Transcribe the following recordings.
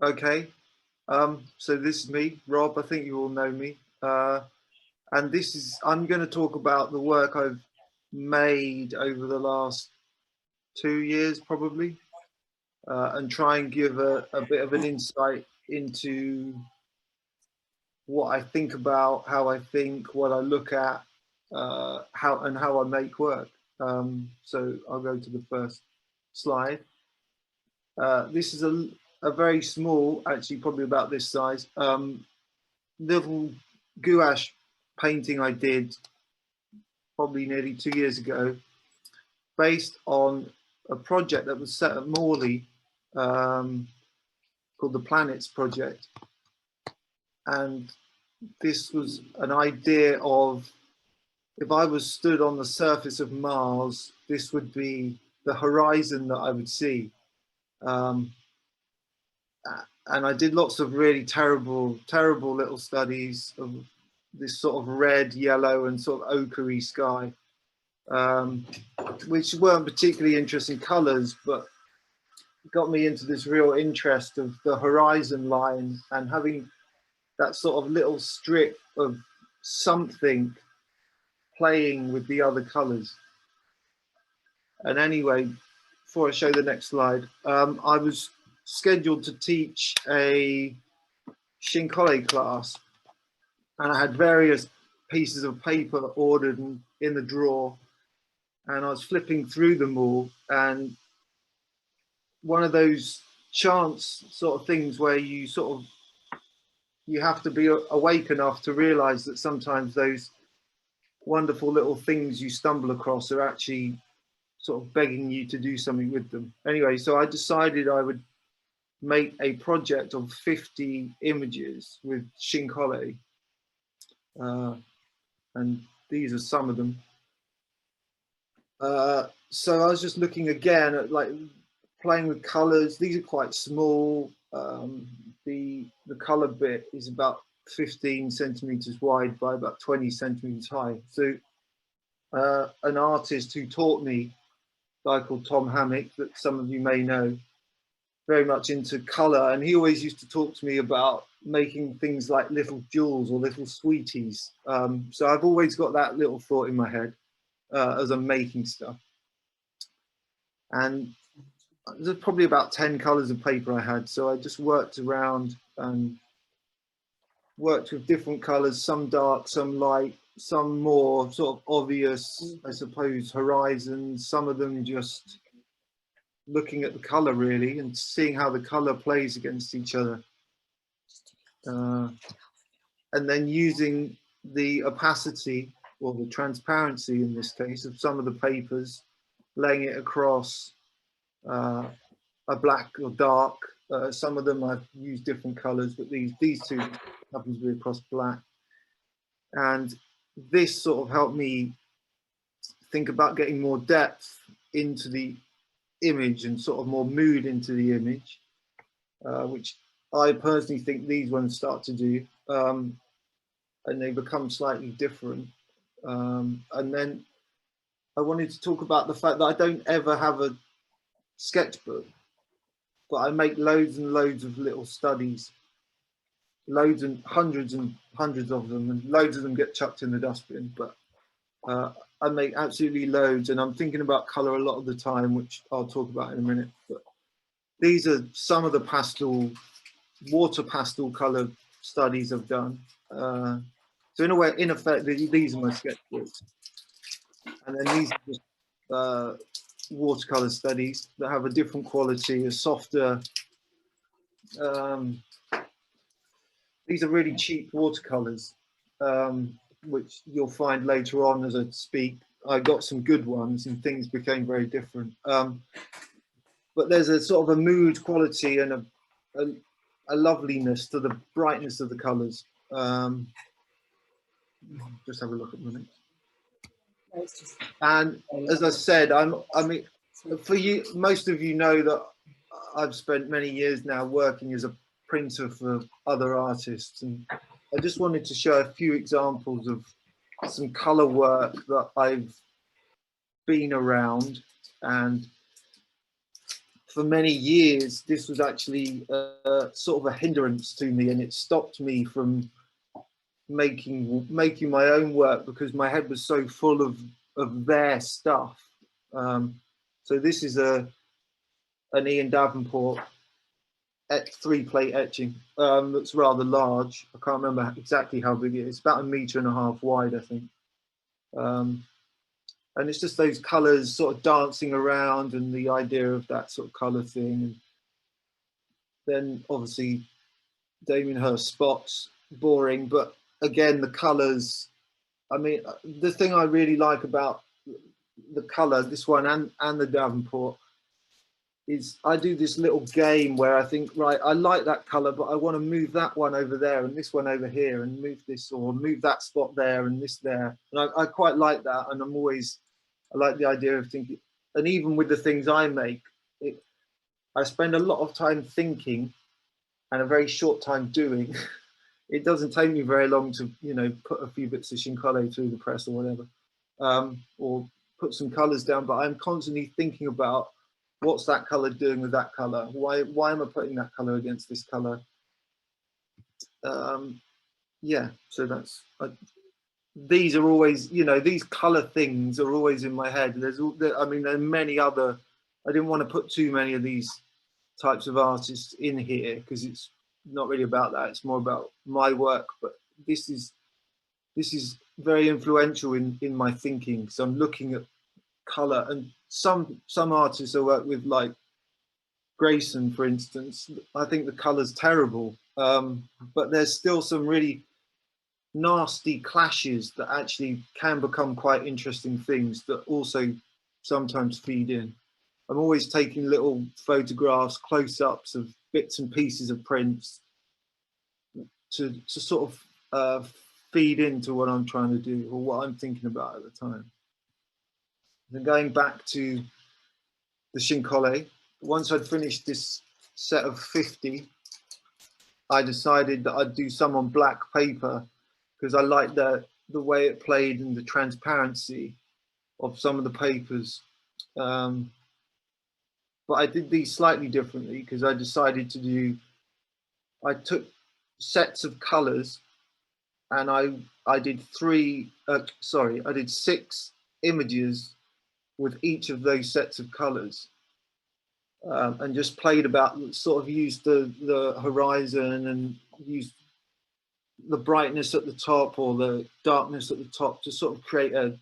Okay, so this is me, Rob. I think you all know me. And this is, I'm going to talk about the work I've made over the last 2 years, probably, and try and give a bit of an insight into what I think about, how I think, what I look at, how I make work. So I'll go to the first slide. This is a very small, actually probably about this size, little gouache painting I did probably nearly 2 years ago, based on a project that was set at Morley, called the Planets Project. And this was an idea of, if I was stood on the surface of Mars, this would be the horizon that I would see. Um, and I did lots of really terrible little studies of this sort of red, yellow, and sort of ochre-y sky, um, which weren't particularly interesting colours, but got me into this real interest of the horizon line and having that sort of little strip of something playing with the other colours. And anyway, before I show the next slide, I was scheduled to teach a Shinkole class, and I had various pieces of paper ordered in the drawer, and I was flipping through them all, and one of those chance sort of things where you have to be awake enough to realize that sometimes those wonderful little things you stumble across are actually sort of begging you to do something with them. Anyway, so I decided I would make a project of 50 images with Shinkole, and these are some of them. So I was just looking again at like playing with colors. These are quite small. The color bit is about 15 centimeters wide by about 20 centimeters high. So an artist who taught me, a guy called Tom Hammock, that some of you may know, very much into color, and he always used to talk to me about making things like little jewels or little sweeties. So I've always got that little thought in my head as I'm making stuff. And there's probably about 10 colors of paper I had, so I just worked around and worked with different colors, some dark, some light, some more sort of obvious, I suppose, horizons, some of them just looking at the color really and seeing how the color plays against each other, and then using the opacity or the transparency in this case of some of the papers, laying it across a black or dark. Some of them I've used different colors, but these two happen to be across black. And this sort of helped me think about getting more depth into the image and sort of more mood into the image, which I personally think these ones start to do, and they become slightly different. And then I wanted to talk about the fact that I don't ever have a sketchbook, but I make loads and loads of little studies, loads and hundreds of them, and loads of them get chucked in the dustbin. But I make absolutely loads, and I'm thinking about color a lot of the time, which I'll talk about in a minute. But these are some of the water pastel color studies I've done. So in a way, in effect, these are my sketchbooks, and then these are just watercolor studies that have a different quality, a softer. Um, these are really cheap watercolors, which you'll find later on as I speak. I got some good ones, and things became very different. But there's a sort of a mood quality and a loveliness to the brightness of the colors. Just have a look at the next. And as I said, I mean, for you, most of you know that I've spent many years now working as a printer for other artists, and I just wanted to show a few examples of some color work that I've been around. And for many years, this was actually sort of a hindrance to me, and it stopped me from making my own work because my head was so full of their stuff. So this is an Ian Davenport 3-plate etching that's rather large. I can't remember exactly how big it is. It's about 1.5 meters wide, I think. And it's just those colours sort of dancing around, and the idea of that sort of colour thing. And then obviously Damien Hirst spots, boring, but again the colours. I mean, the thing I really like about the colour, this one and the Davenport, is I do this little game where I think, right, I like that colour, but I want to move that one over there and this one over here, and move this, or move that spot there and this there. And I quite like that, and I like the idea of thinking. And even with the things I make, I spend a lot of time thinking and a very short time doing. It doesn't take me very long to, put a few bits of Shinkole through the press or whatever, or put some colours down. But I'm constantly thinking about what's that colour doing with that colour. Why am I putting that colour against this colour? Yeah, so these are always, these colour things are always in my head. There are many other. I didn't want to put too many of these types of artists in here because it's not really about that. It's more about my work. But this is very influential in my thinking. So I'm looking at color, and some artists I work with, like Grayson, for instance, I think the color's terrible. But there's still some really nasty clashes that actually can become quite interesting things that also sometimes feed in. I'm always taking little photographs, close-ups of bits and pieces of prints to sort of feed into what I'm trying to do or what I'm thinking about at the time. Then going back to the Shinkole, once I'd finished this set of 50, I decided that I'd do some on black paper because I liked the way it played and the transparency of some of the papers. But I did these slightly differently because I decided I took sets of colors and I did I did 6 images with each of those sets of colors. And just played about, sort of used the horizon and used the brightness at the top or the darkness at the top to sort of create a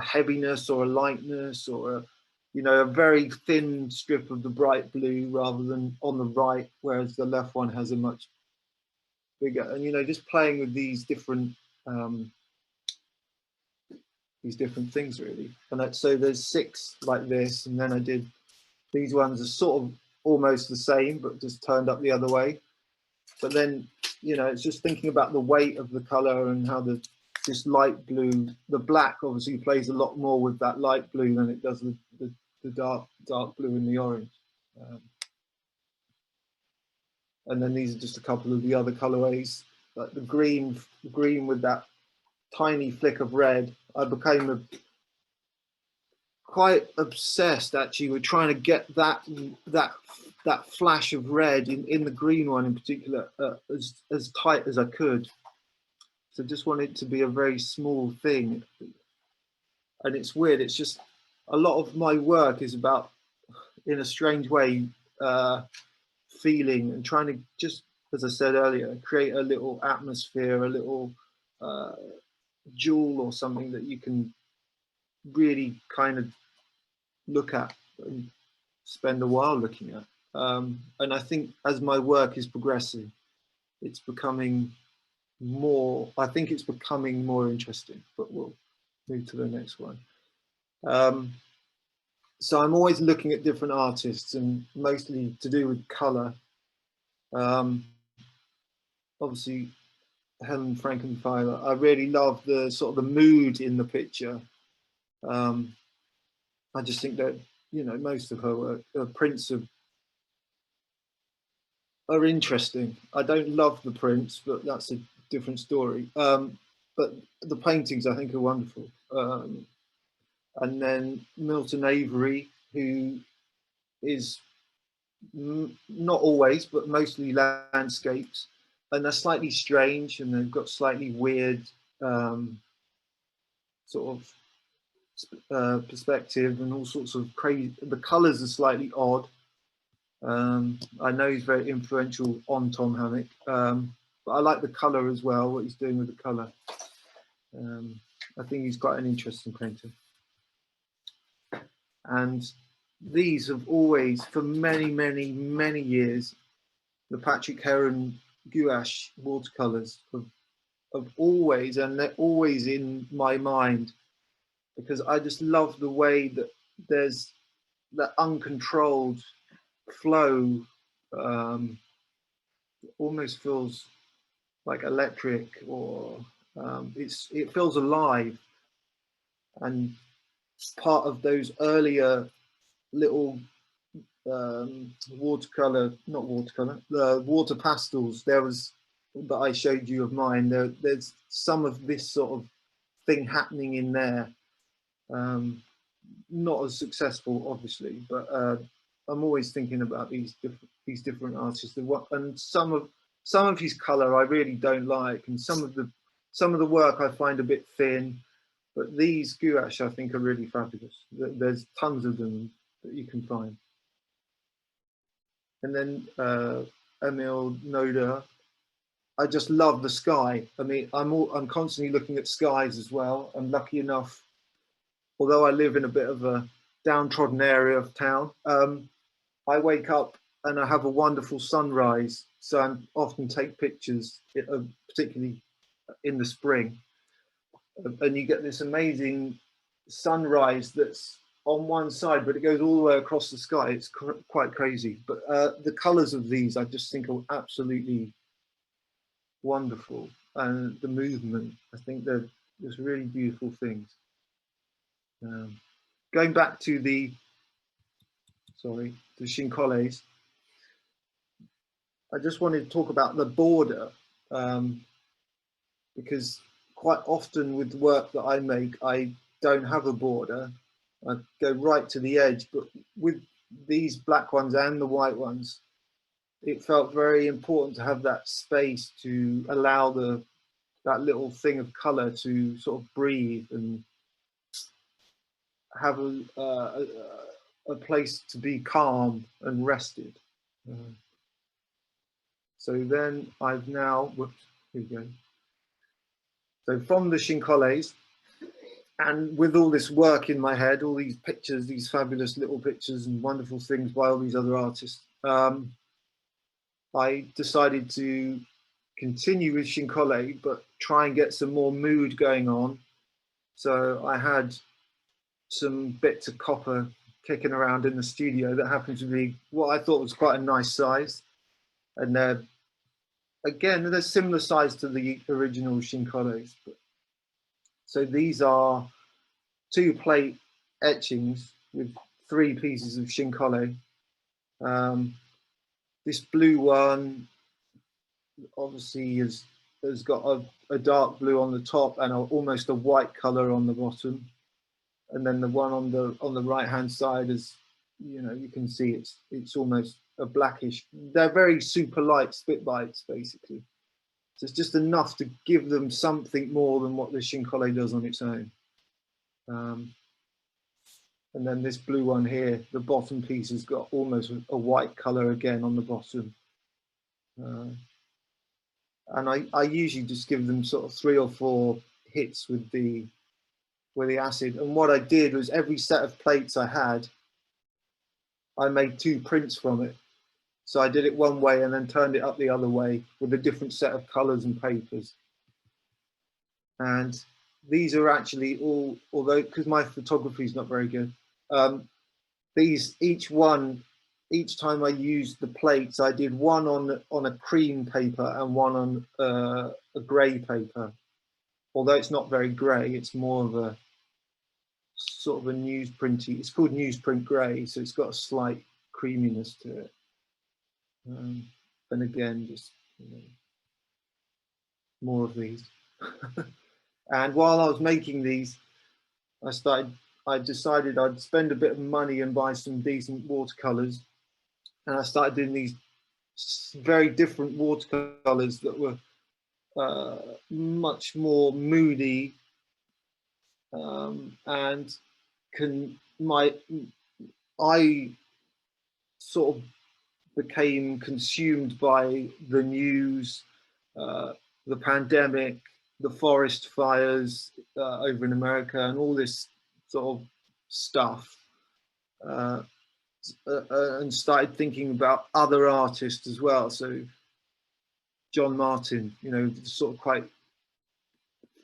heaviness or a lightness or a very thin strip of the bright blue rather than on the right, whereas the left one has a much bigger. And just playing with these different things really. And so there's 6 like this, and then I did these ones are sort of almost the same but just turned up the other way. But then it's just thinking about the weight of the color and how this light blue, the black obviously plays a lot more with that light blue than it does with the dark blue and the orange. And then these are just a couple of the other colorways, like the green with that tiny flick of red. I became quite obsessed actually with trying to get that flash of red in the green one in particular as tight as I could. So just want it to be a very small thing. And it's weird, it's just a lot of my work is about, in a strange way, feeling and trying to, just as I said earlier, create a little atmosphere, a little jewel or something that you can really kind of look at and spend a while looking at. And I think as my work is progressing, it's becoming more interesting, but we'll move to the next one. So I'm always looking at different artists and mostly to do with color. Obviously Helen Frankenthaler, I really love the sort of the mood in the picture. I just think that most of her work, prints are interesting. I don't love the prints, but that's a different story. But the paintings I think are wonderful. And then Milton Avery, who is not always, but mostly landscapes, and they're slightly strange and they've got slightly weird sort of perspective and all sorts of crazy. The colours are slightly odd. I know he's very influential on Tom Hammock, but I like the colour as well. What he's doing with the colour, I think he's quite an interesting painter. And these have always, for many, many, many years, the Patrick Heron gouache watercolours have always, and they're always in my mind, because I just love the way that there's that uncontrolled flow, almost feels like electric, or it feels alive. And part of those earlier little watercolor, not watercolor, the water pastels, there was, that I showed you of mine, there's some of this sort of thing happening in there. Not as successful, obviously, but I'm always thinking about these different artists. And some of his color I really don't like, and some of the work I find a bit thin. But these gouache I think are really fabulous. There's tons of them that you can find. And then Emil Noda, I just love the sky. I mean, I'm constantly looking at skies as well. I'm lucky enough, although I live in a bit of a downtrodden area of town, I wake up and I have a wonderful sunrise. So I often take pictures, particularly in the spring. And you get this amazing sunrise that's on one side, but it goes all the way across the sky. It's quite crazy. But the colors of these I just think are absolutely wonderful. And the movement, I think they're just really beautiful things. Going back to the Shinkoles, I just wanted to talk about the border, because quite often with the work that I make, I don't have a border. I go right to the edge, but with these black ones and the white ones, it felt very important to have that space to allow that little thing of color to sort of breathe and have a place to be calm and rested. So then I've now, whoops, here we go. So from the Shinkoles, and with all this work in my head, all these pictures, these fabulous little pictures and wonderful things by all these other artists, I decided to continue with Shinkole, but try and get some more mood going on. So I had some bits of copper kicking around in the studio that happened to be what I thought was quite a nice size. And again, they're similar size to the original Shinkoles. So these are 2 plate etchings with 3 pieces of Shinkole. This blue one obviously has got a dark blue on the top and almost a white color on the bottom. And then the one on the right hand side is, you can see it's almost a blackish. They're very super light spit bites basically. So it's just enough to give them something more than what the Shinkole does on its own. And then this blue one here, the bottom piece has got almost a white color again on the bottom. And I usually just give them sort of 3 or 4 hits with the acid. And what I did was every set of plates I had, I made 2 prints from it. So I did it one way and then turned it up the other way with a different set of colors and papers. And these are actually all, although because my photography is not very good, each time I used the plates, I did one on a cream paper and one on a grey paper. Although it's not very grey, it's more of a sort of a newsprinty. It's called newsprint grey, so it's got a slight creaminess to it. And again, just more of these. And while I was making these, I decided I'd spend a bit of money and buy some decent watercolors. and I started doing these very different watercolors that were much more moody, and I sort of became consumed by the news, the pandemic, the forest fires over in America, and all this sort of stuff, and started thinking about other artists as well. So John Martin, you know, sort of quite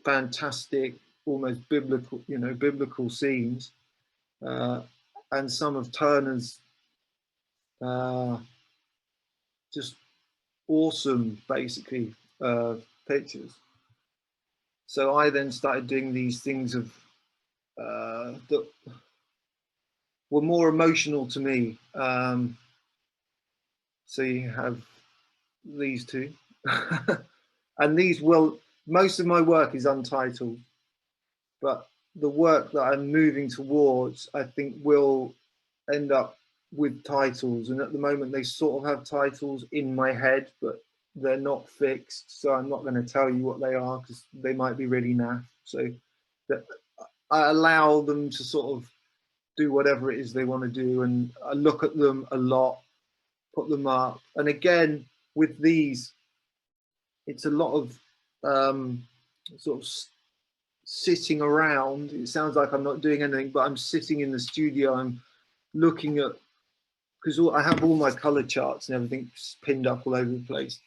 fantastic, almost biblical, you know, biblical scenes, and some of Turner's just awesome, basically, pictures. So I then started doing these things of that were more emotional to me. So you have these two, and these will. Most of my work is untitled, but the work that I'm moving towards, I think, will end up with titles. And at the moment, they sort of have titles in my head, but they're not fixed. So I'm not going to tell you what they are because they might be really naff. So that I allow them to sort of do whatever it is they want to do, and I look at them a lot, put them up. And again, with these, it's a lot of sort of sitting around. It sounds like I'm not doing anything, but I'm sitting in the studio. I'm looking at, because I have all my color charts and everything pinned up all over the place,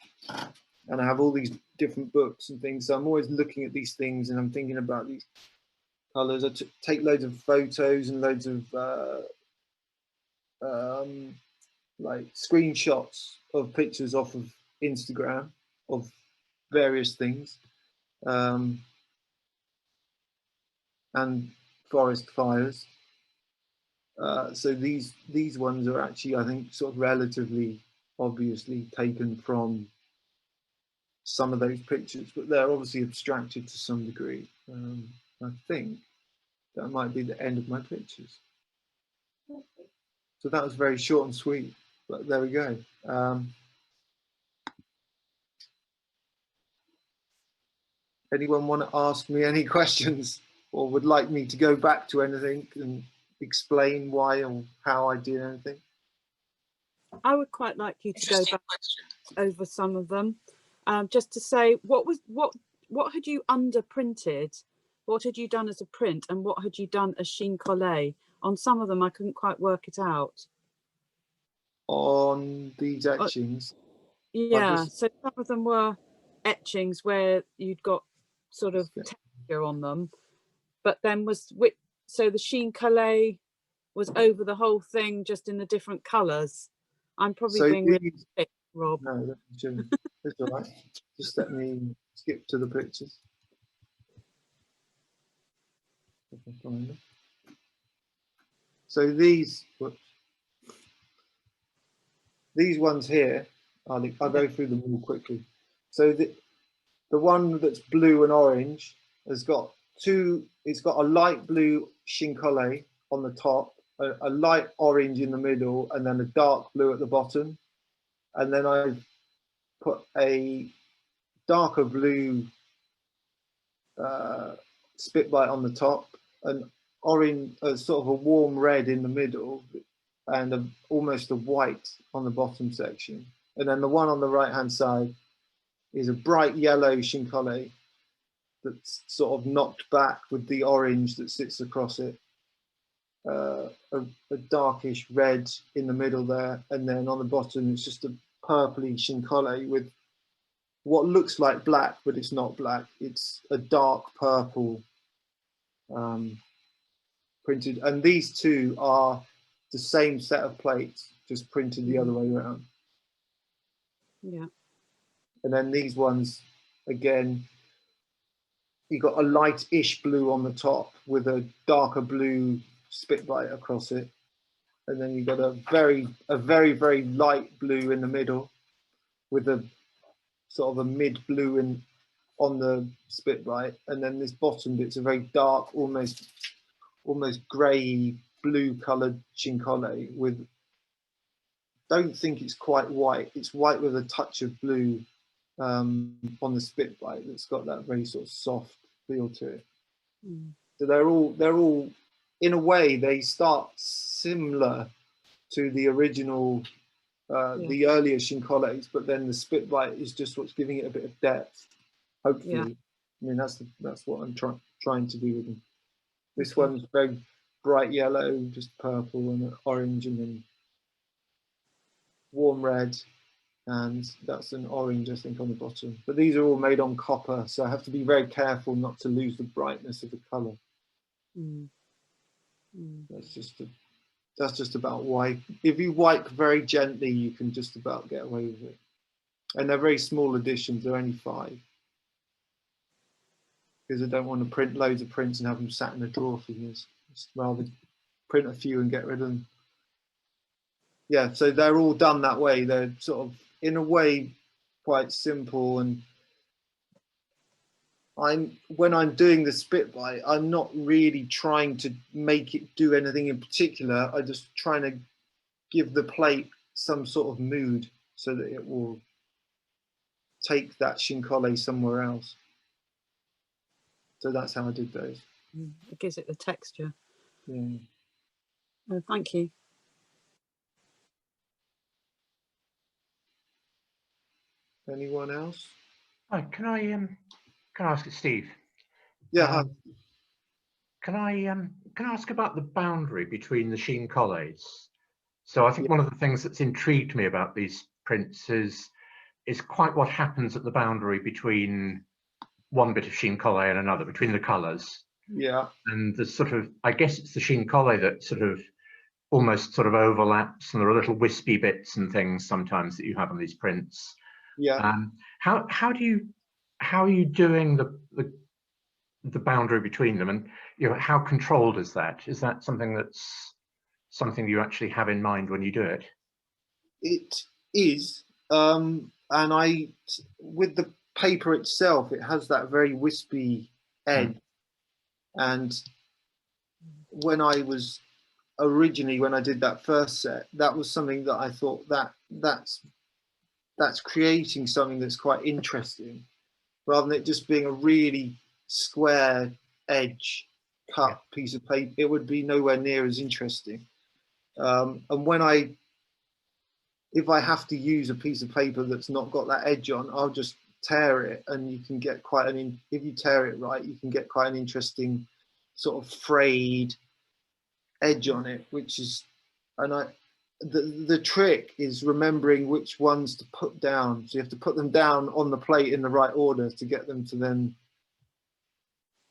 and I have all these different books and things. So I'm always looking at these things, and I'm thinking about these colors. I take loads of photos and loads of like screenshots of pictures off of Instagram of various things, and forest fires. So these ones are actually, I think, sort of relatively obviously taken from some of those pictures, but they're obviously abstracted to some degree. I think that might be the end of my pictures. So that was very short and sweet, but there we go. Anyone want to ask me any questions, or would like me to go back to anything and explain why or how I did anything? I would quite like you to go back over some of them, just to say what had you underprinted, what had you done as a print, and what had you done as sheen collé? On some of them, I couldn't quite work it out. On these etchings, yeah, so some of them were etchings where you'd got sort of texture on them, but then so the sheen collé was over the whole thing, just in the different colours. I'm probably being really thick, Rob. No, that's all right. Just let me skip to the pictures. So these ones here, I'll go through them all quickly. So the one that's blue and orange has got it's got a light blue sheen collé on the top, a light orange in the middle, and then a dark blue at the bottom. And then I've put a darker blue spitbite on the top, an orange, sort of a warm red in the middle, and almost a white on the bottom section. And then the one on the right hand side is a bright yellow sheen collé that's sort of knocked back with the orange that sits across it, a darkish red in the middle there, and then on the bottom it's just a purpley sheen collé with what looks like black, but it's not black. It's a dark purple printed, and these two are the same set of plates, just printed the other way around. Yeah. And then these ones, again, you got a light-ish blue on the top with a darker blue spitbite across it, and then you got a very, very light blue in the middle with a sort of a mid blue on the spitbite, and then this bottom bit's a very dark, almost grey blue coloured sheen collé with don't think it's quite white. It's white with a touch of blue on the spit bite. That's got that very sort of soft feel to it. So they're all in a way they start similar to the original, the earlier Shinkoles, but then the spit bite is just what's giving it a bit of depth. Hopefully, I mean that's what I'm trying to do with them. This one's very bright yellow, just purple and orange, and then warm red, and that's an orange, I think, on the bottom. But these are all made on copper, so I have to be very careful not to lose the brightness of the color. That's just about wipe. If you wipe very gently, you can just about get away with it. And they're very small editions, they're only 5. Because I don't want to print loads of prints and have them sat in a drawer for years. Just rather print a few and get rid of them. Yeah, so they're all done that way. They're sort of, in a way, quite simple. And when I'm doing the spit bite, I'm not really trying to make it do anything in particular. I'm just trying to give the plate some sort of mood so that it will take that Shinkole somewhere else. So that's how I did those. It gives it the texture. Yeah. Oh, thank you. Anyone else? Hi, can I ask Steve? Yeah. Can I ask about the boundary between the Shinkoles? So I think one of the things that's intrigued me about these prints is quite what happens at the boundary between one bit of Shinkole and another, between the colours. Yeah. And the sort of, I guess it's the Shinkole that sort of almost sort of overlaps, and there are little wispy bits and things sometimes that you have on these prints. Yeah. How are you doing the boundary between them, and how controlled is that? Is that something you actually have in mind when you do it? It is, and with the paper itself, it has that very wispy edge. And when I did that first set, that was something that I thought that's creating something that's quite interesting, rather than it just being a really square edge cut piece of paper. It would be nowhere near as interesting. And if I have to use a piece of paper that's not got that edge on, I'll just tear it, and you can get if you tear it right, you can get quite an interesting sort of frayed edge on it, the trick is remembering which ones to put down. So you have to put them down on the plate in the right order to get them to then,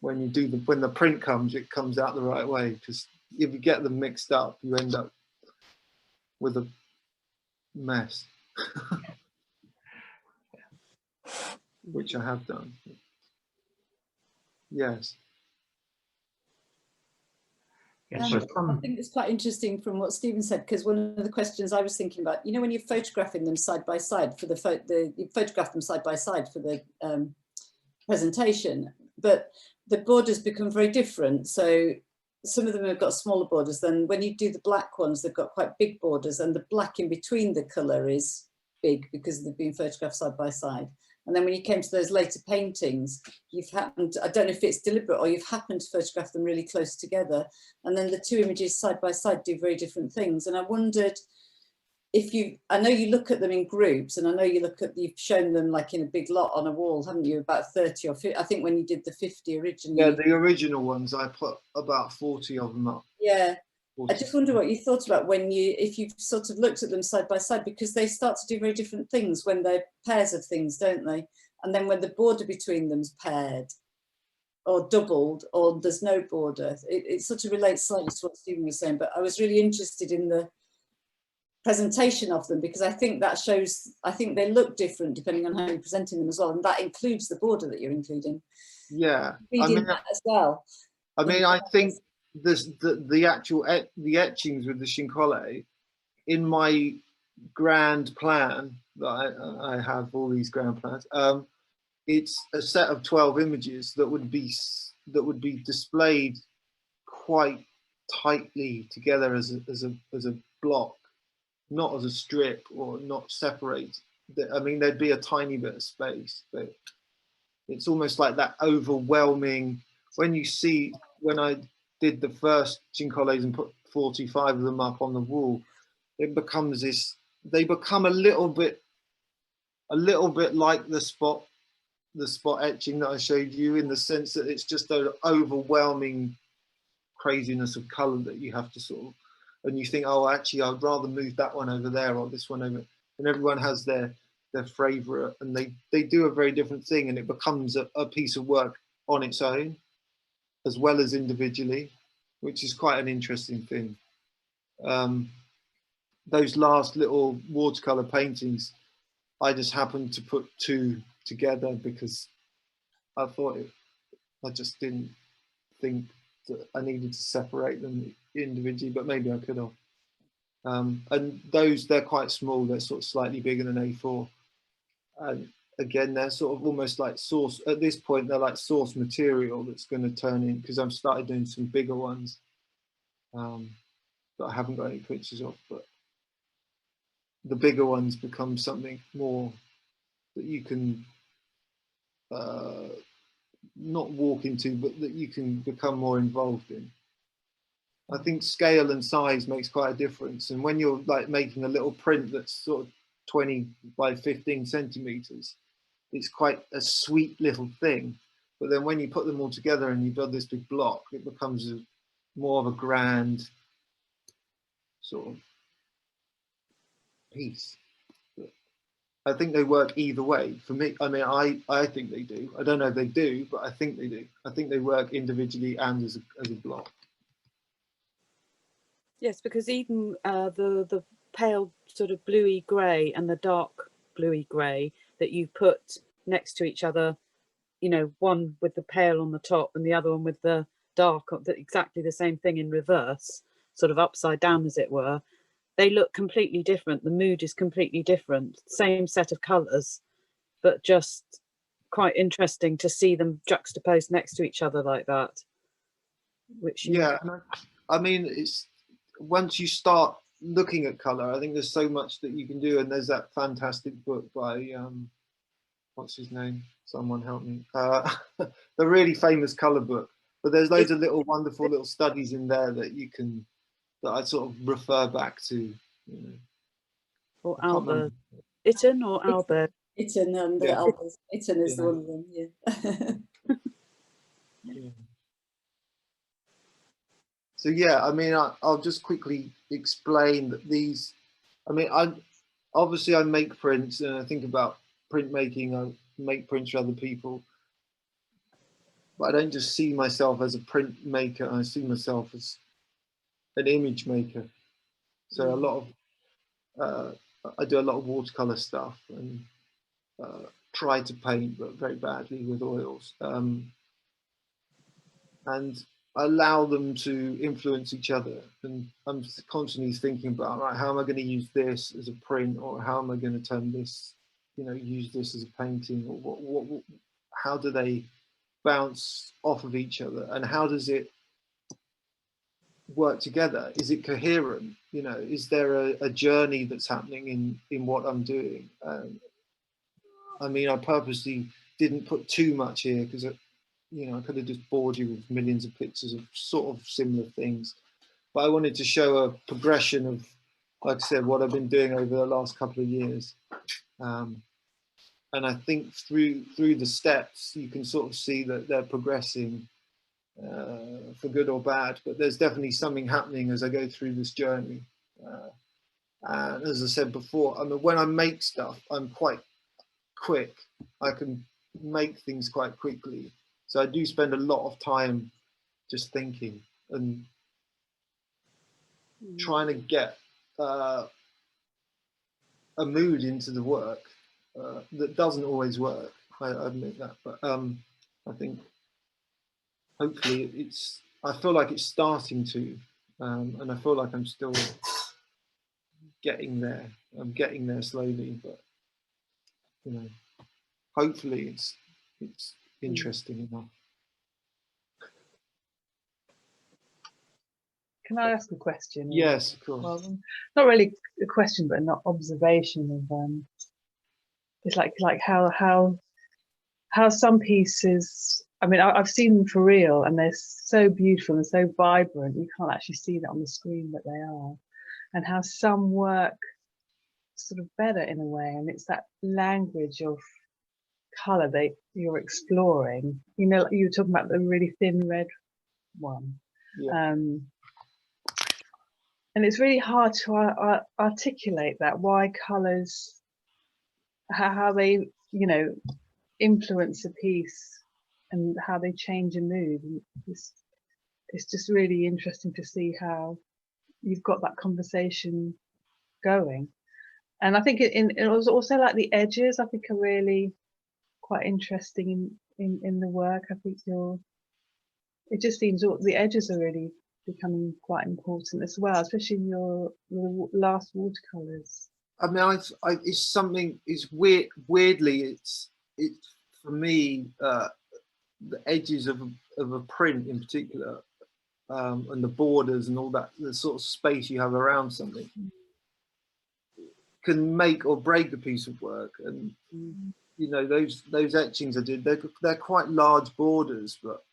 when the print comes, it comes out the right way. Because if you get them mixed up, you end up with a mess. Which I have done. Yes. Yes, I think it's quite interesting from what Stephen said, because one of the questions I was thinking about, when you're photographing them side by side for you photograph them side by side for the presentation, but the borders become very different. So some of them have got smaller borders. Then when you do the black ones, they've got quite big borders, and the black in between the colour is big because they've been photographed side by side. And then when you came to those later paintings, I don't know if it's deliberate or you've happened to photograph them really close together. And then the two images side by side do very different things. And I wondered I know you look at them in groups, and I know you've shown them like in a big lot on a wall, haven't you? About 30 or 50, I think when you did the 50 originally. Yeah, the original ones, I put about 40 of them up. Yeah. 40. I just wonder what you thought about if you've sort of looked at them side by side, because they start to do very different things when they're pairs of things, don't they? And then when the border between them's paired or doubled, or there's no border, it sort of relates slightly to what Stephen was saying. But I was really interested in the presentation of them, because I think they look different depending on how you're presenting them as well, and that includes the border that you're including. Yeah, that as well. I mean, I think the etchings with the Shinkole, in my grand plan that I have all these grand plans, it's a set of 12 images that would be displayed quite tightly together as a block, not as a strip or not separate. I mean, there'd be a tiny bit of space, but it's almost like that overwhelming. When you see, when I did the first chincoles and put 45 of them up on the wall, it becomes this, they become a little bit like the spot etching that I showed you, in the sense that it's just an overwhelming craziness of color that you have to sort of, and you think, oh, actually, I'd rather move that one over there or this one over, and everyone has their favorite, and they do a very different thing, and it becomes a piece of work on its own as well as individually, which is quite an interesting thing. Those last little watercolor paintings, I just happened to put two together because I thought I just didn't think that I needed to separate them individually, but maybe I could have. And those, they're quite small, they're sort of slightly bigger than A4. And again, they're sort of almost like source, at this point, they're like source material that's going to turn in, because I've started doing some bigger ones that I haven't got any pictures of, but the bigger ones become something more that you can not walk into, but that you can become more involved in. I think scale and size makes quite a difference. And when you're like making a little print that's sort of 20 by 15 centimeters, it's quite a sweet little thing. But then when you put them all together and you build this big block, it becomes more of a grand sort of piece. I think they work either way. For me, I mean, I think they do. I don't know if they do, but I think they do. I think they work individually and as a block. Yes, because even the pale sort of bluey grey and the dark bluey grey that you put next to each other, you know, one with the pale on the top and the other one with the dark, exactly the same thing in reverse, sort of upside down as it were, they look completely different. The mood is completely different. Same set of colours, but just quite interesting to see them juxtaposed next to each other like that. Which yeah, I mean, it's once you start looking at colour, I think there's so much that you can do. And there's that fantastic book by what's his name? Someone help me. The really famous colour book. But there's loads of little wonderful little studies in there that you can, that I sort of refer back to. You know. Or Albert. Itten or Albert? Itten and Yeah. Albert. Itten is Yeah. one of them, yeah. Yeah. So yeah, I mean, I'll just quickly explain that these, I mean, obviously I make prints and I think about printmaking, I make prints for other people, but I don't just see myself as a print maker, I see myself as an image maker. So a lot of, I do a lot of watercolor stuff and try to paint, but very badly with oils. And allow them to influence each other. And I'm constantly thinking about, right, how am I going to use this as a print, or how am I going to turn this, you know, use this as a painting, or how do they bounce off of each other, and how does it work together? Is it coherent? You know, is there a journey that's happening in what I'm doing? I mean, I purposely didn't put too much here because, you know, I could have just bored you with millions of pictures of sort of similar things. But I wanted to show a progression of, like I said, what I've been doing over the last couple of years. And I think through the steps, you can sort of see that they're progressing for good or bad. But there's definitely something happening as I go through this journey. And as I said before, I mean, when I make stuff, I'm quite quick. I can make things quite quickly. So I do spend a lot of time just thinking and trying to get a mood into the work that doesn't always work. I admit that, but I think hopefully I feel like it's starting to, and I feel like I'm still getting there. I'm getting there slowly, but you know, hopefully it's interesting enough. can I ask a question? Yes, of course. Well, not really a question, but an observation of it's like how some pieces. I mean, I've seen them for real, and they're so beautiful and so vibrant. You can't actually see that on the screen, but they are. And how some work sort of better in a way, and it's that language of color that you're exploring. You know, like you were talking about the really thin red one. Yeah. And it's really hard to articulate that, why colors, how they, you know, influence a piece and how they change a mood. And it's just really interesting to see how you've got that conversation going. And I think it was also like the edges, I think, are really quite interesting in the work. I think it just seems the edges are really becoming quite important as well, especially in your last watercolors. I mean, it's something. It's weird. Weirdly, it's for me the edges of a print in particular, and the borders and all that, the sort of space you have around something, can make or break a piece of work. And you know, those etchings I did, they're quite large borders, but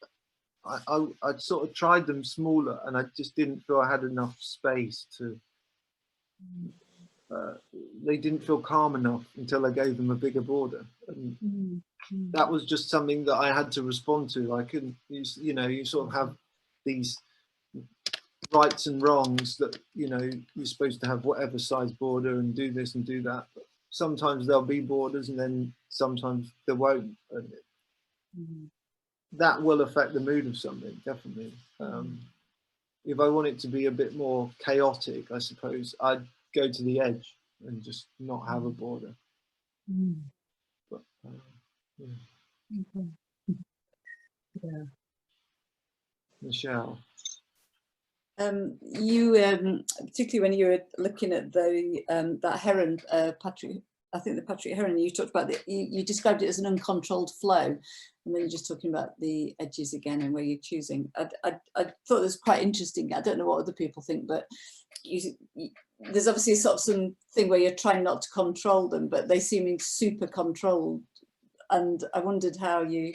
I sort of tried them smaller, and I just didn't feel I had enough space to. They didn't feel calm enough until I gave them a bigger border, and that was just something that I had to respond to. I couldn't, you know, you sort of have these rights and wrongs that, you know, you're supposed to have whatever size border and do this and do that. But sometimes there'll be borders, and then sometimes there won't. And that will affect the mood of something, definitely. If I want it to be a bit more chaotic, I suppose I'd go to the edge and just not have a border. But, Yeah. Michelle. You particularly when you were looking at the that heron, Patrick, I think the Patrick heron, you talked about you described it as an uncontrolled flow, and then you're just talking about the edges again and where you're choosing. I thought it was quite interesting. I don't know what other people think, but there's obviously sort of some thing where you're trying not to control them, but they seem super controlled, and I wondered how you.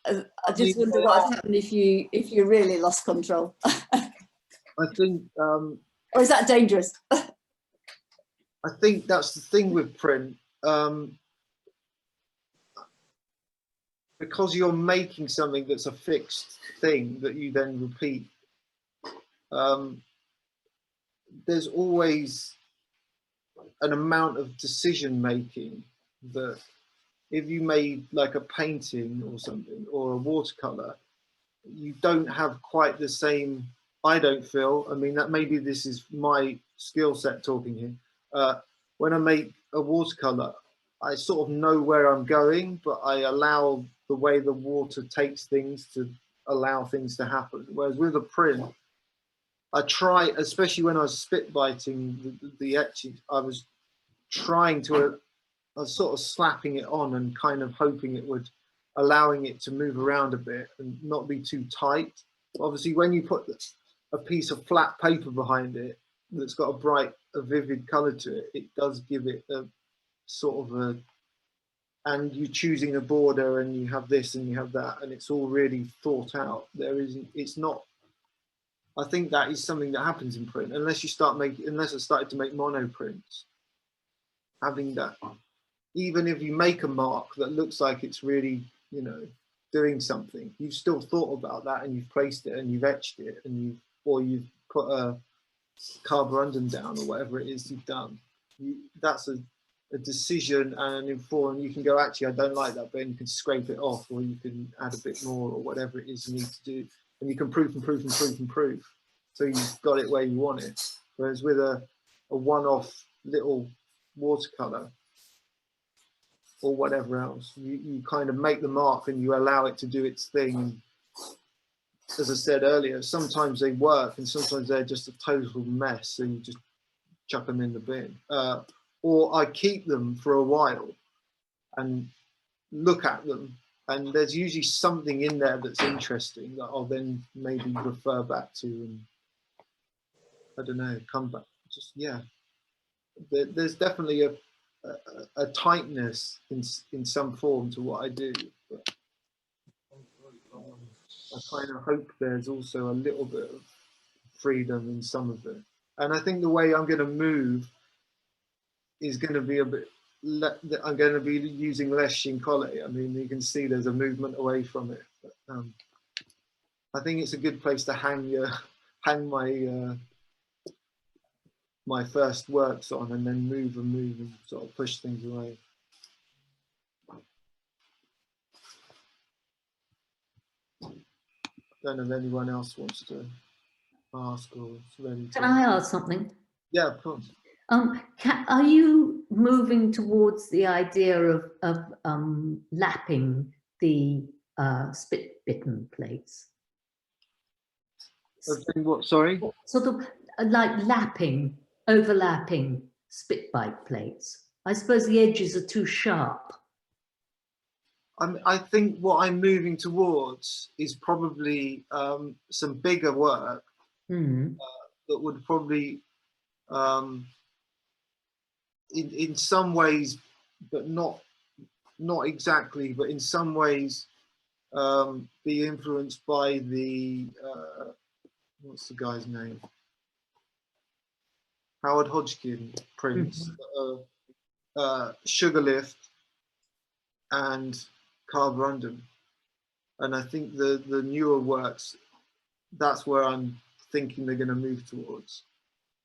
I just wonder what would happen if you really lost control. I think, or is that dangerous? I think that's the thing with print, because you're making something that's a fixed thing that you then repeat. There's always an amount of decision making that, if you made like a painting or something or a watercolor, you don't have quite the same. I don't feel. I mean, that maybe this is my skill set talking here. When I make a watercolor, I sort of know where I'm going, but I allow the way the water takes things to allow things to happen. Whereas with a print, I try, especially when I was spit biting the etching, I was trying to. I was sort of slapping it on and kind of hoping it would, allowing it to move around a bit and not be too tight. Obviously, when you put a piece of flat paper behind it that's got a vivid color to it, it does give it a sort of a, and you're choosing a border and you have this and you have that, and it's all really thought out. It's not, I think that is something that happens in print, unless I started to make mono prints, having that. Even if you make a mark that looks like it's really, you know, doing something, you've still thought about that and you've placed it and you've etched it and you've put a carborundum down or whatever it is you've done. That's a decision and an informed. You can go, actually, I don't like that, but you can scrape it off, or you can add a bit more, or whatever it is you need to do, and you can proof and proof and proof and proof, so you've got it where you want it. Whereas with a one-off little watercolor, or whatever else, you kind of make the mark and you allow it to do its thing. And as I said earlier, sometimes they work and sometimes they're just a total mess, so you just chuck them in the bin. Or I keep them for a while and look at them, and there's usually something in there that's interesting that I'll then maybe refer back to and I don't know, come back. Just yeah, there's definitely a tightness in some form to what I do. But I kind of hope there's also a little bit of freedom in some of it. And I think the way I'm going to move is going to be a bit. I'm going to be using less Shinkole. I mean, you can see there's a movement away from it. But, I think it's a good place to hang my first works on, and then move and sort of push things away. Don't know if anyone else wants to ask or is ready to. Can I ask something? Yeah, of course. Are you moving towards the idea of lapping the spit bitten plates? What? Sorry. Sort of like lapping, overlapping spit bite plates. I suppose the edges are too sharp. I think what I'm moving towards is probably some bigger work that would probably, in some ways, but not exactly, but in some ways, be influenced by the what's the guy's name? Howard Hodgkin prints, Sugarlift and Carl Brundon. And I think the newer works, that's where I'm thinking they're going to move towards.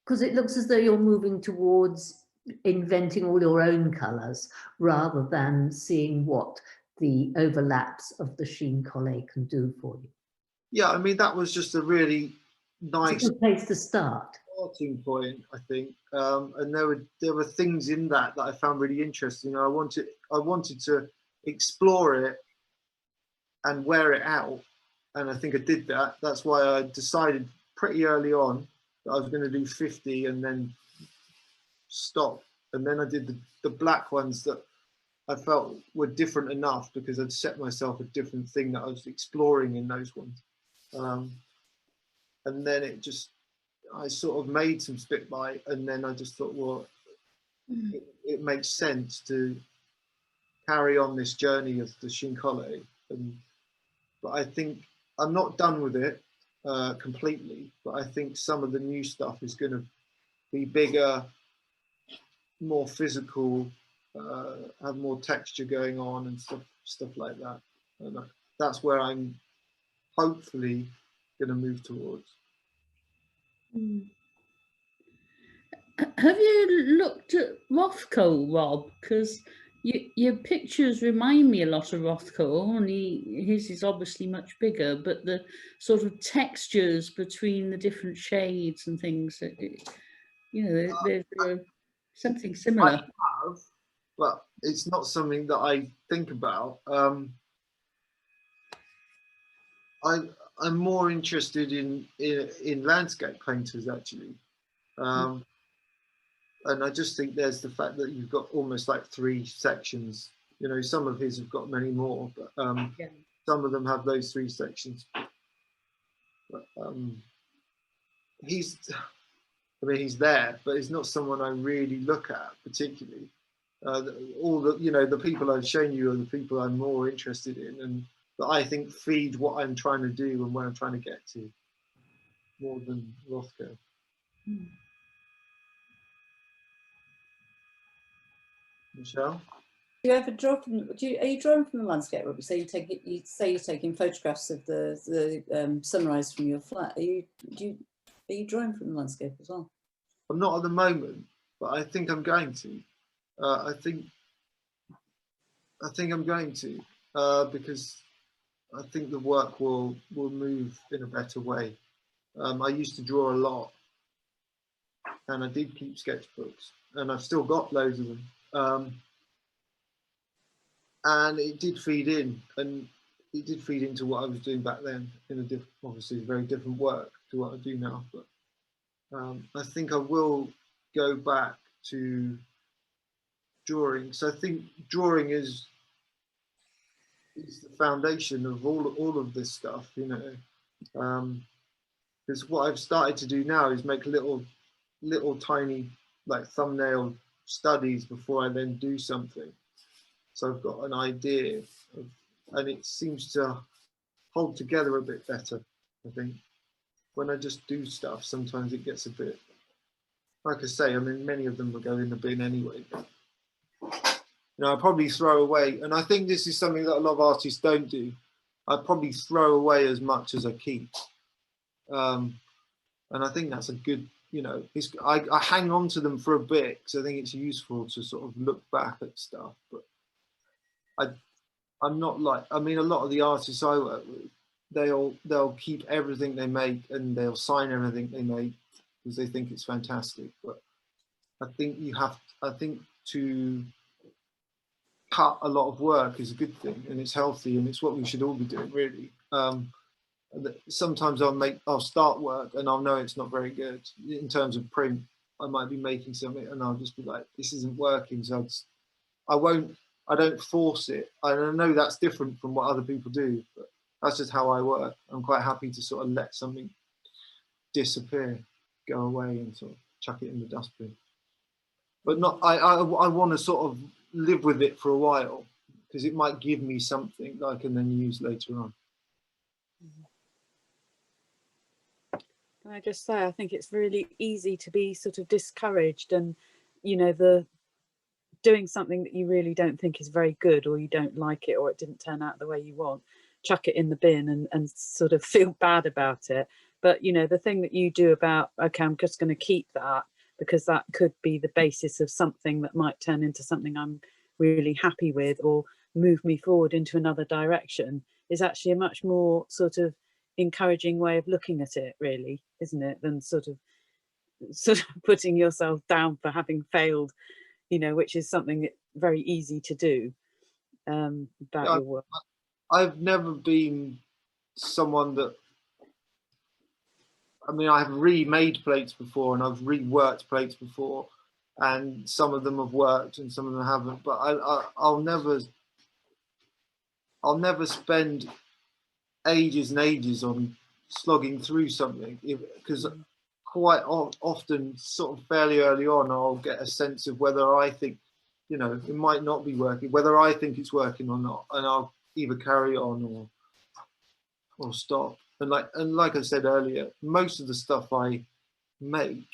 Because it looks as though you're moving towards inventing all your own colours rather than seeing what the overlaps of the Shinkole can do for you. Yeah, I mean, that was just a really nice it's a good place to start. Starting point, I think. And there were things in that I found really interesting. I wanted to explore it and wear it out, and I think I did that. That's why I decided pretty early on that I was going to do 50 and then stop. And then I did the black ones that I felt were different enough because I'd set myself a different thing that I was exploring in those ones. And then I sort of made some spit bite, and then I just thought, well, it makes sense to carry on this journey of the Shinkole. But I think I'm not done with it completely, but I think some of the new stuff is going to be bigger, more physical, have more texture going on and stuff like that. And that's where I'm hopefully going to move towards. Have you looked at Rothko, Rob? Because your pictures remind me a lot of Rothko, and his is obviously much bigger, but the sort of textures between the different shades and things, there's something similar. I have, but it's not something that I think about. I'm more interested in landscape painters, actually. And I just think there's the fact that you've got almost like 3 sections. You know, some of his have got many more, but some of them have those 3 sections. But, he's there, but he's not someone I really look at particularly. All the people I've shown you are the people I'm more interested in, and that I think feed what I'm trying to do and where I'm trying to get to, more than Rothko. Michelle? Do you ever draw from? Are you drawing from the landscape, Robbie? So you say you're taking photographs of the sunrise from your flat. Are you drawing from the landscape as well? I'm not at the moment, but I think I'm going to. I think I'm going to because I think the work will move in a better way. I used to draw a lot, and I did keep sketchbooks, and I've still got loads of them. And it did feed in, and it did feed into what I was doing back then in obviously very different work to what I do now. But I think I will go back to drawing. So I think drawing is the foundation of all of this stuff, you know. Because what I've started to do now is make little tiny like thumbnail studies before I then do something. So I've got an idea of, and it seems to hold together a bit better, I think. When I just do stuff, sometimes it gets a bit, like I say, I mean, many of them will go in the bin anyway. But, you know, I probably throw away, and I think this is something that a lot of artists don't do. I probably throw away as much as I keep. And I think that's a good, you know, I hang on to them for a bit because I think it's useful to sort of look back at stuff. But I'm not like, I mean, a lot of the artists I work with, they'll keep everything they make and they'll sign everything they make because they think it's fantastic. But I think to cut a lot of work is a good thing, and it's healthy, and it's what we should all be doing, really. Sometimes I'll start work and I'll know it's not very good in terms of print. I might be making something and I'll just be like, this isn't working. So I don't force it. I know that's different from what other people do, but that's just how I work. I'm quite happy to sort of let something disappear, go away, and sort of chuck it in the dustbin. But not, I want to sort of live with it for a while because it might give me something that I can then use later on. Can I just say, I think it's really easy to be sort of discouraged, and you know, doing something that you really don't think is very good, or you don't like it, or it didn't turn out the way you want, chuck it in the bin and sort of feel bad about it. But you know, the thing that you do about, okay, I'm just going to keep that because that could be the basis of something that might turn into something I'm really happy with or move me forward into another direction, is actually a much more sort of encouraging way of looking at it, really, isn't it, than sort of putting yourself down for having failed, you know, which is something very easy to do about your work. I've never been someone that, I mean, I've remade plates before and I've reworked plates before, and some of them have worked and some of them haven't, but I'll never spend ages and ages on slogging through something, because quite often, sort of fairly early on, I'll get a sense of whether I think, you know, it might not be working, whether I think it's working or not, and I'll either carry on or stop. And like I said earlier, most of the stuff I make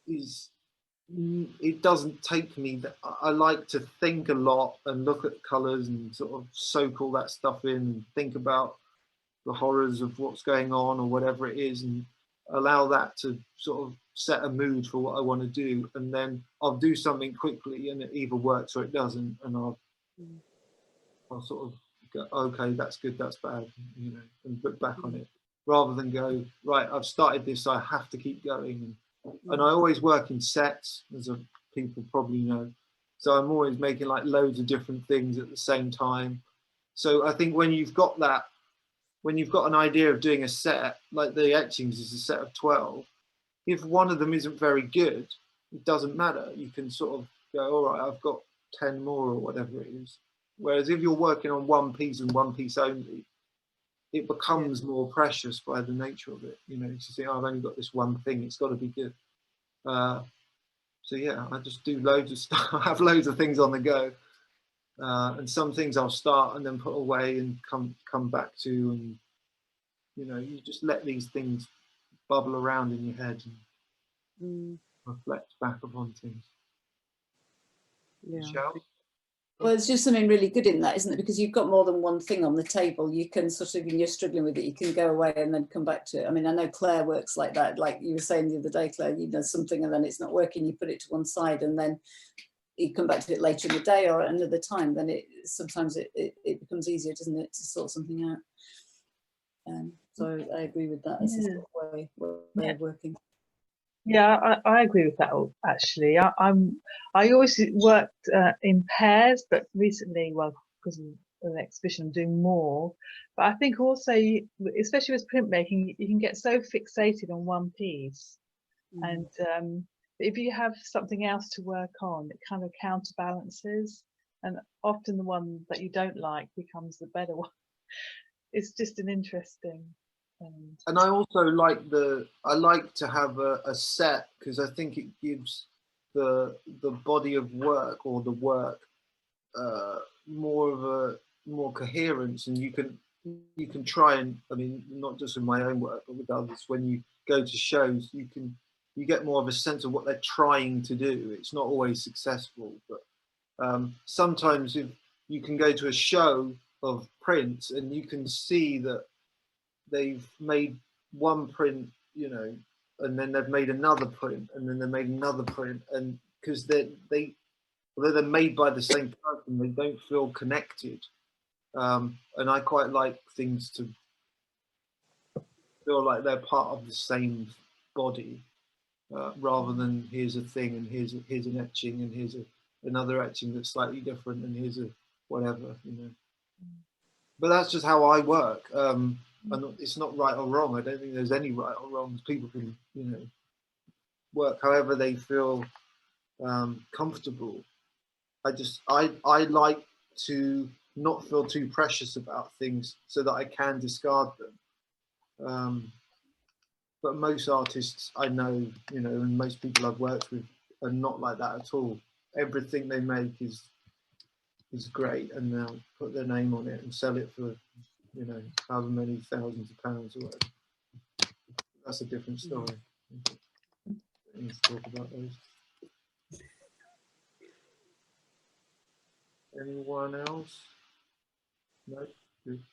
it doesn't take me that. I like to think a lot and look at colors and sort of soak all that stuff in and think about the horrors of what's going on or whatever it is, and allow that to sort of set a mood for what I want to do. And then I'll do something quickly and it either works or it doesn't, and I'll sort of go, okay, that's good, that's bad, you know, and look back on it, rather than go, right, I've started this, I have to keep going. And I always work in sets, as people probably know, so I'm always making like loads of different things at the same time. So I think when you've got an idea of doing a set, like the etchings is a set of 12, if one of them isn't very good, it doesn't matter. You can sort of go, all right, I've got 10 more or whatever it is. Whereas if you're working on one piece and one piece only, it becomes more precious by the nature of it. You know, you think, oh, I've only got this one thing, it's got to be good. So yeah, I just do loads of stuff. I have loads of things on the go. And some things I'll start and then put away and come back to, and you know, you just let these things bubble around in your head and reflect back upon things. Michelle? Well, it's just something really good in that, isn't it? Because you've got more than one thing on the table. You can sort of, when you're struggling with it, you can go away and then come back to it. I mean, I know Claire works like that. Like you were saying the other day, Claire, you know something and then it's not working, you put it to one side and then you come back to it later in the day or at another time. Then sometimes it becomes easier, doesn't it, to sort something out. So I agree with that. It's a sort of way of working. Yeah, I agree with that actually. I always worked in pairs, but recently, well, because of an exhibition, I'm doing more. But I think also, especially with printmaking, you can get so fixated on one piece, and if you have something else to work on, it kind of counterbalances, and often the one that you don't like becomes the better one. It's just an interesting And I also like I like to have a set, because I think it gives the body of work, or the work, more coherence, and you can try and, I mean, not just with my own work but with others, when you go to shows, you get more of a sense of what they're trying to do. It's not always successful, but sometimes if you can go to a show of prints and you can see that they've made one print, you know, and then they've made another print, and then they made another print, and because although they're made by the same person, they don't feel connected. And I quite like things to feel like they're part of the same body, rather than here's a thing and here's an etching and here's another etching that's slightly different and here's a whatever, you know. But that's just how I work. And it's not right or wrong. I don't think there's any right or wrong. People can, you know, work however they feel comfortable. I like to not feel too precious about things so that I can discard them. But most artists I know, you know, and most people I've worked with are not like that at all. Everything they make is great, and they'll put their name on it and sell it for, you know, however many thousands of pounds or whatever. That's a different story. Let's talk about those. Anyone else? No? Good.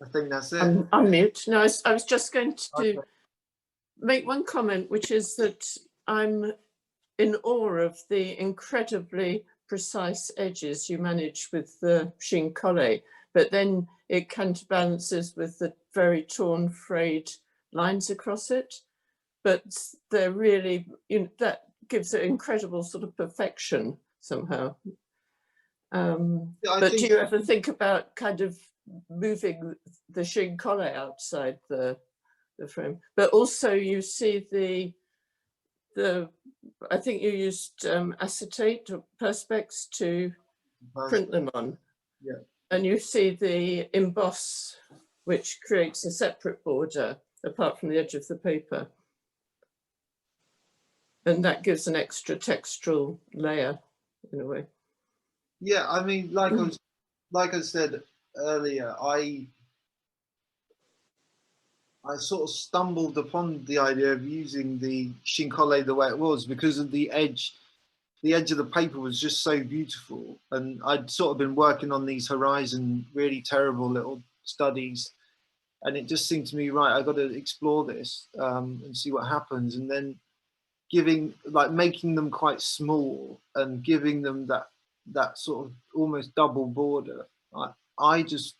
I think that's it. I'm mute. No, I was just going to make one comment, which is that I'm in awe of the incredibly precise edges you manage with the chine collé, but then it counterbalances with the very torn, frayed lines across it. But they're really, you know, that gives it incredible sort of perfection somehow. But do you ever think about kind of moving the chine collé outside the frame? But also you see the I think you used acetate or perspex to print them on. Yeah. And you see the emboss, which creates a separate border apart from the edge of the paper. And that gives an extra textural layer in a way. Yeah, I mean, like I said earlier, I sort of stumbled upon the idea of using the chine collé the way it was because of the edge. The edge of the paper was just so beautiful, and I'd sort of been working on these horizon, really terrible little studies, and it just seemed to me, right, I got to explore this and see what happens, and then making them quite small and giving them that sort of almost double border. I just,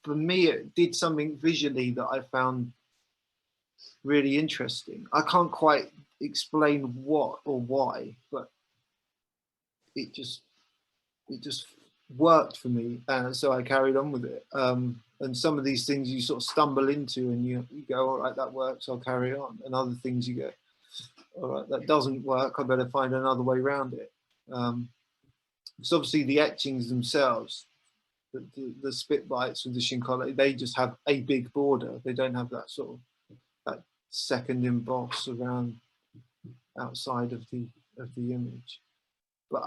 for me, it did something visually that I found really interesting. I can't quite explain what or why, but it just worked for me, so I carried on with it. And some of these things you sort of stumble into and you go, all right, that works, I'll carry on. And other things you go, all right, that doesn't work, I better find another way around it. So obviously the etchings themselves, the spit bites with the chine collé, they just have a big border. They don't have that sort of that second emboss around outside of the image. But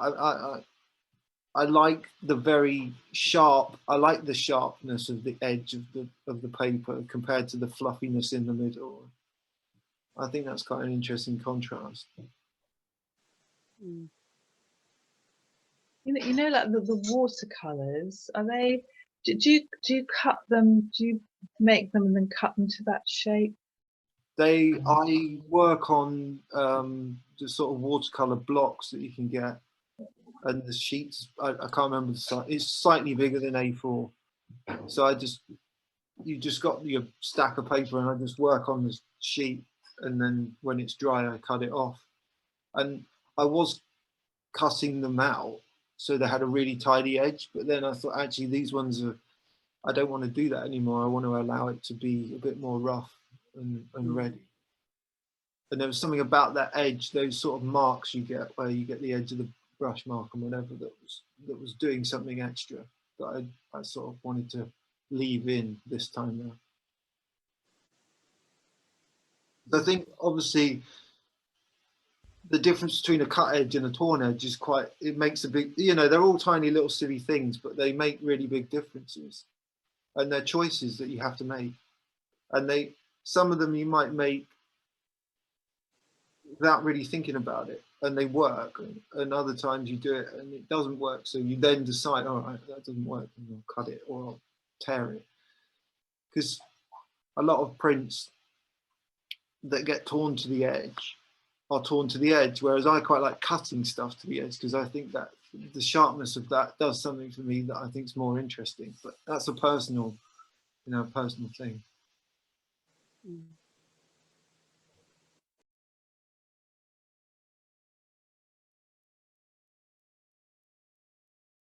I like the very sharp. I like the sharpness of the edge of the paper compared to the fluffiness in the middle. I think that's quite an interesting contrast. You know, like the watercolors, are they? Do you cut them? Do you make them and then cut them to that shape? I work on the sort of watercolor blocks that you can get, and the sheets. I can't remember the size. It's slightly bigger than A4, so you just got your stack of paper, and I just work on the sheet, and then when it's dry, I cut it off. And I was cutting them out so they had a really tidy edge, but then I thought actually these ones I don't want to do that anymore. I want to allow it to be a bit more rough and ready. And there was something about that edge, those sort of marks you get where you get the edge of the brush mark and whatever, that was doing something extra that I sort of wanted to leave in this time now. I think obviously the difference between a cut edge and a torn edge is it makes a big, you know, they're all tiny little silly things, but they make really big differences. And they're choices that you have to make. And some of them you might make without really thinking about it, and they work. And other times you do it and it doesn't work. So you then decide, all right, that doesn't work, and I'll cut it or I'll tear it. Because a lot of prints that get torn to the edge are torn to the edge, whereas I quite like cutting stuff to the edge because I think that the sharpness of that does something for me that I think is more interesting. But that's a personal, personal thing.